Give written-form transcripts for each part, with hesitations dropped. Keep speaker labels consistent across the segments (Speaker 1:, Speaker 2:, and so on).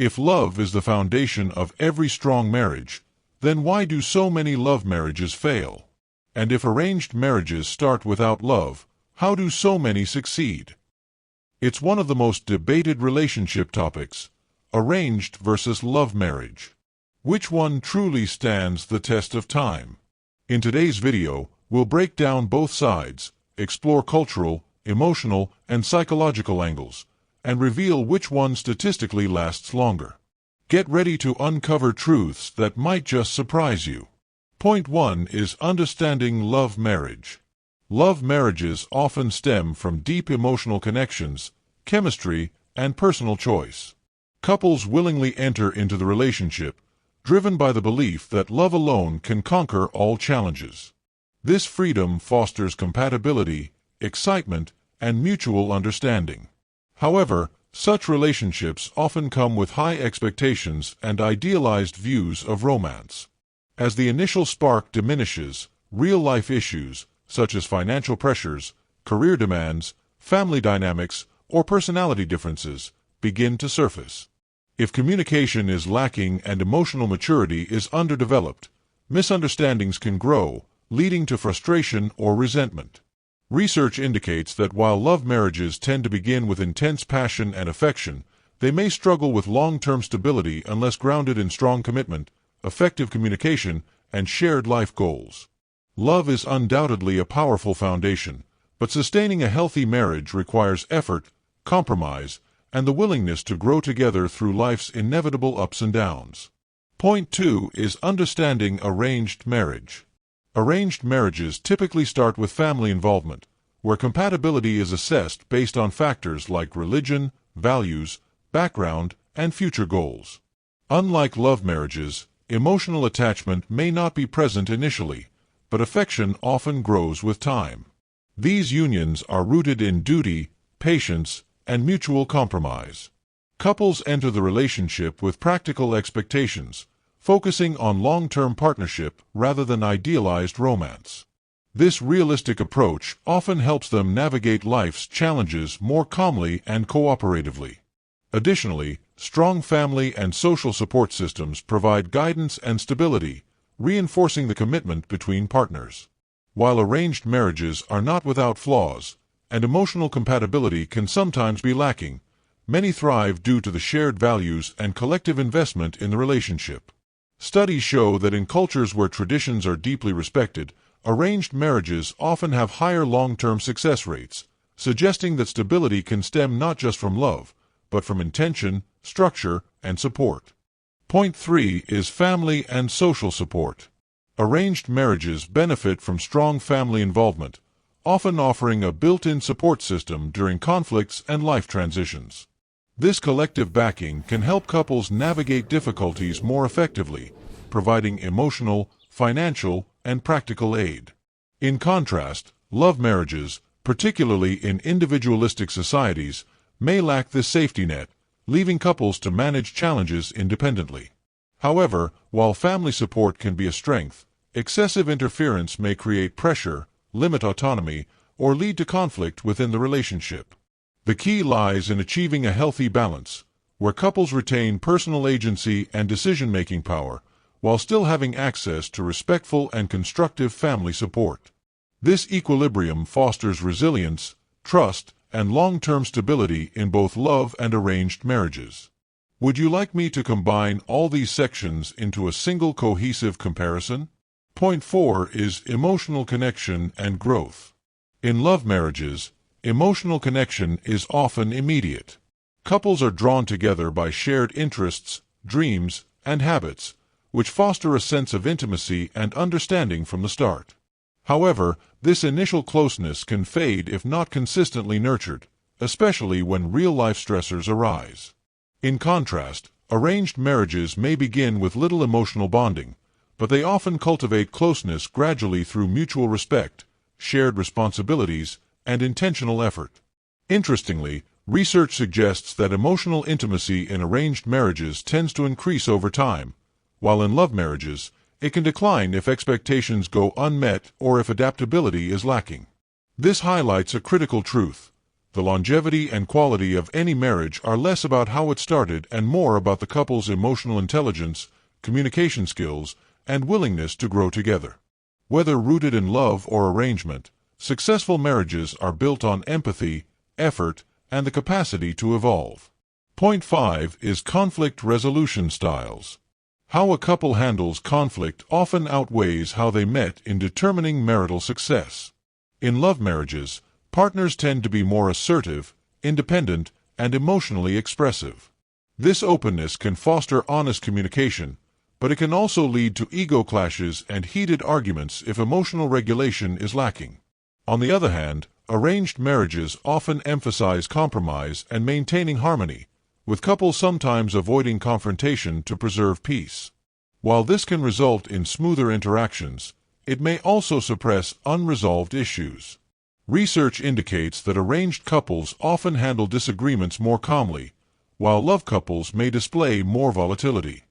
Speaker 1: If love is the foundation of every strong marriage, then why do so many love marriages fail? And if arranged marriages start without love, how do so many succeed? It's one of the most debated relationship topics, arranged versus love marriage. Which one truly stands the test of time? In today's video, we'll break down both sides, explore cultural, emotional, and psychological angles, and reveal which one statistically lasts longer. Get ready to uncover truths that might just surprise you. Point 1 is understanding love marriage. Love marriages often stem from deep emotional connections, chemistry, and personal choice. Couples willingly enter into the relationship, driven by the belief that love alone can conquer all challenges. This freedom fosters compatibility, excitement, and mutual understanding. However, such relationships often come with high expectations and idealized views of romance. As the initial spark diminishes, real-life issues, such as financial pressures, career demands, family dynamics, or personality differences, begin to surface. If communication is lacking and emotional maturity is underdeveloped, misunderstandings can grow, leading to frustration or resentment. Research indicates that while love marriages tend to begin with intense passion and affection, they may struggle with long-term stability unless grounded in strong commitment, effective communication, and shared life goals. Love is undoubtedly a powerful foundation, but sustaining a healthy marriage requires effort, compromise, and the willingness to grow together through life's inevitable ups and downs. Point 2 is understanding arranged marriage. Arranged marriages typically start with family involvement, where compatibility is assessed based on factors like religion, values, background, and future goals. Unlike love marriages, emotional attachment may not be present initially, but affection often grows with time. These unions are rooted in duty, patience, and mutual compromise. Couples enter the relationship with practical expectations, focusing on long-term partnership rather than idealized romance. This realistic approach often helps them navigate life's challenges more calmly and cooperatively. Additionally, strong family and social support systems provide guidance and stability, reinforcing the commitment between partners. While arranged marriages are not without flaws, and emotional compatibility can sometimes be lacking, many thrive due to the shared values and collective investment in the relationship. Studies show that in cultures where traditions are deeply respected, arranged marriages often have higher long-term success rates, suggesting that stability can stem not just from love, but from intention, structure, and support. Point 3 is family and social support. Arranged marriages benefit from strong family involvement, often offering a built-in support system during conflicts and life transitions. This collective backing can help couples navigate difficulties more effectively, providing emotional, financial, and practical aid. In contrast, love marriages, particularly in individualistic societies, may lack this safety net, leaving couples to manage challenges independently. However, while family support can be a strength, excessive interference may create pressure, limit autonomy, or lead to conflict within the relationship. The key lies in achieving a healthy balance, where couples retain personal agency and decision-making power, while still having access to respectful and constructive family support. This equilibrium fosters resilience, trust, and long-term stability in both love and arranged marriages. Would you like me to combine all these sections into a single cohesive comparison? Point 4 is emotional connection and growth. In love marriages, emotional connection is often immediate. Couples are drawn together by shared interests, dreams, and habits, which foster a sense of intimacy and understanding from the start. However, this initial closeness can fade if not consistently nurtured, especially when real-life stressors arise. In contrast, arranged marriages may begin with little emotional bonding, but they often cultivate closeness gradually through mutual respect, shared responsibilities, and intentional effort. Interestingly, research suggests that emotional intimacy in arranged marriages tends to increase over time, while in love marriages, it can decline if expectations go unmet or if adaptability is lacking. This highlights a critical truth. The longevity and quality of any marriage are less about how it started and more about the couple's emotional intelligence, communication skills, and willingness to grow together. Whether rooted in love or arrangement, successful marriages are built on empathy, effort, and the capacity to evolve. Point 5 is conflict resolution styles. How a couple handles conflict often outweighs how they met in determining marital success. In love marriages, partners tend to be more assertive, independent, and emotionally expressive. This openness can foster honest communication, but it can also lead to ego clashes and heated arguments if emotional regulation is lacking. On the other hand, arranged marriages often emphasize compromise and maintaining harmony, with couples sometimes avoiding confrontation to preserve peace. While this can result in smoother interactions, it may also suppress unresolved issues. Research indicates that arranged couples often handle disagreements more calmly, while love couples may display more volatility.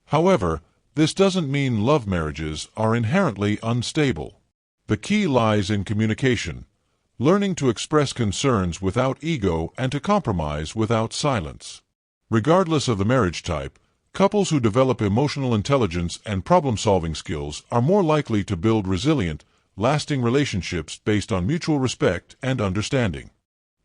Speaker 1: However, this doesn't mean love marriages are inherently unstable. The key lies in communication, learning to express concerns without ego and to compromise without silence. Regardless of the marriage type, couples who develop emotional intelligence and problem-solving skills are more likely to build resilient, lasting relationships based on mutual respect and understanding.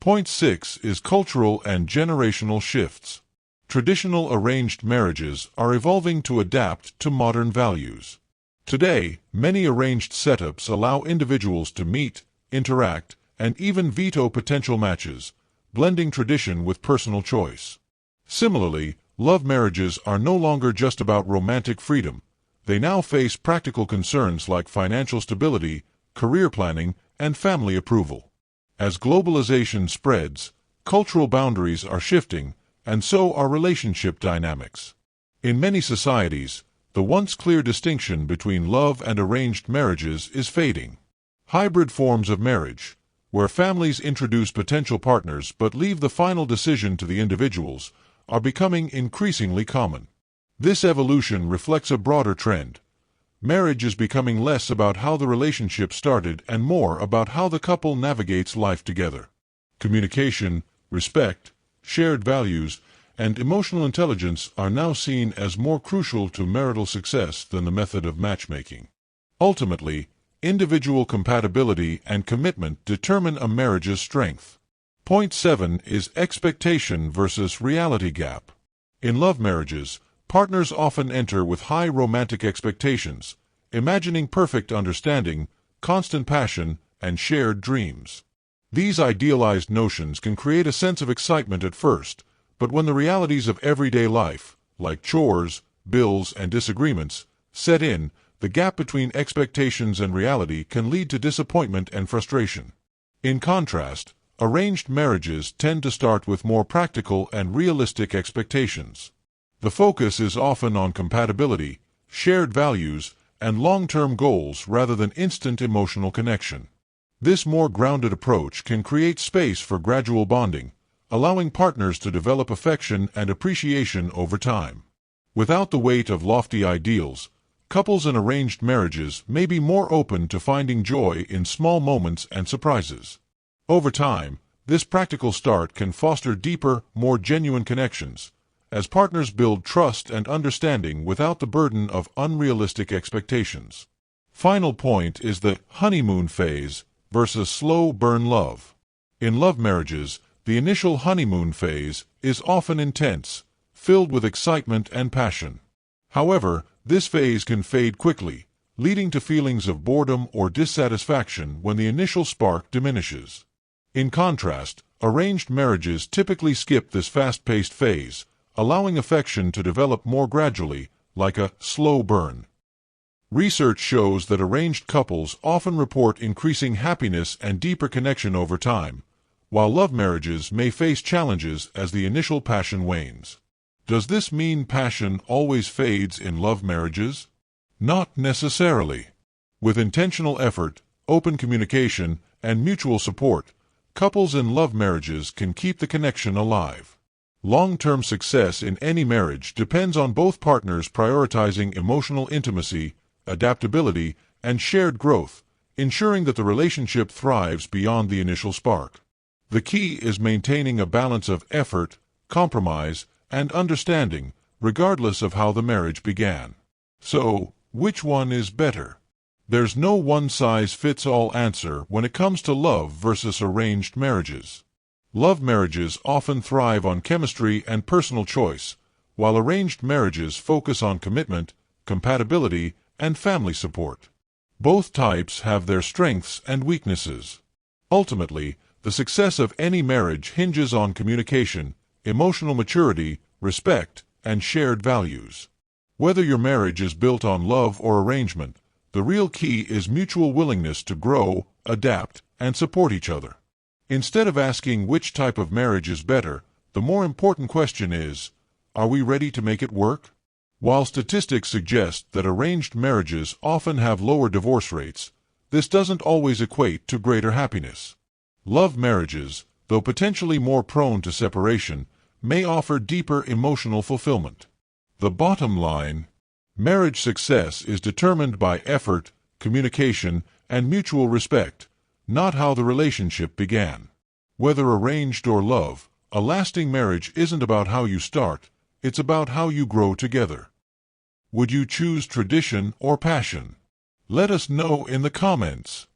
Speaker 1: Point 6 is cultural and generational shifts. Traditional arranged marriages are evolving to adapt to modern values. Today, many arranged setups allow individuals to meet, interact, and even veto potential matches, blending tradition with personal choice. Similarly, love marriages are no longer just about romantic freedom. They now face practical concerns like financial stability, career planning, and family approval. As globalization spreads, cultural boundaries are shifting, and so are relationship dynamics. In many societies, the once clear distinction between love and arranged marriages is fading. Hybrid forms of marriage, where families introduce potential partners but leave the final decision to the individuals, are becoming increasingly common. This evolution reflects a broader trend. Marriage is becoming less about how the relationship started and more about how the couple navigates life together. Communication, respect, shared values, and emotional intelligence are now seen as more crucial to marital success than the method of matchmaking. Ultimately, individual compatibility and commitment determine a marriage's strength. Point 7 is expectation versus reality gap. In love marriages, partners often enter with high romantic expectations, imagining perfect understanding, constant passion, and shared dreams. These idealized notions can create a sense of excitement at first, but when the realities of everyday life, like chores, bills, and disagreements, set in, the gap between expectations and reality can lead to disappointment and frustration. In contrast, arranged marriages tend to start with more practical and realistic expectations. The focus is often on compatibility, shared values, and long-term goals rather than instant emotional connection. This more grounded approach can create space for gradual bonding, allowing partners to develop affection and appreciation over time. Without the weight of lofty ideals, couples in arranged marriages may be more open to finding joy in small moments and surprises. Over time, this practical start can foster deeper, more genuine connections, as partners build trust and understanding without the burden of unrealistic expectations. Final point is the honeymoon phase versus slow burn love. In love marriages, the initial honeymoon phase is often intense, filled with excitement and passion. However, this phase can fade quickly, leading to feelings of boredom or dissatisfaction when the initial spark diminishes. In contrast, arranged marriages typically skip this fast-paced phase, allowing affection to develop more gradually, like a slow burn. Research shows that arranged couples often report increasing happiness and deeper connection over time, while love marriages may face challenges as the initial passion wanes. Does this mean passion always fades in love marriages? Not necessarily. With intentional effort, open communication, and mutual support, couples in love marriages can keep the connection alive. Long-term success in any marriage depends on both partners prioritizing emotional intimacy, adaptability, and shared growth, ensuring that the relationship thrives beyond the initial spark. The key is maintaining a balance of effort, compromise, and understanding, regardless of how the marriage began. So, which one is better? There's no one-size-fits-all answer when it comes to love versus arranged marriages. Love marriages often thrive on chemistry and personal choice, while arranged marriages focus on commitment, compatibility, and family support. Both types have their strengths and weaknesses. Ultimately, the success of any marriage hinges on communication, emotional maturity, respect, and shared values. Whether your marriage is built on love or arrangement, the real key is mutual willingness to grow, adapt, and support each other. Instead of asking which type of marriage is better, the more important question is, are we ready to make it work? While statistics suggest that arranged marriages often have lower divorce rates, this doesn't always equate to greater happiness. Love marriages, though potentially more prone to separation, may offer deeper emotional fulfillment. The bottom line: marriage success is determined by effort, communication, and mutual respect, not how the relationship began. Whether arranged or love, a lasting marriage isn't about how you start, it's about how you grow together. Would you choose tradition or passion? Let us know in the comments.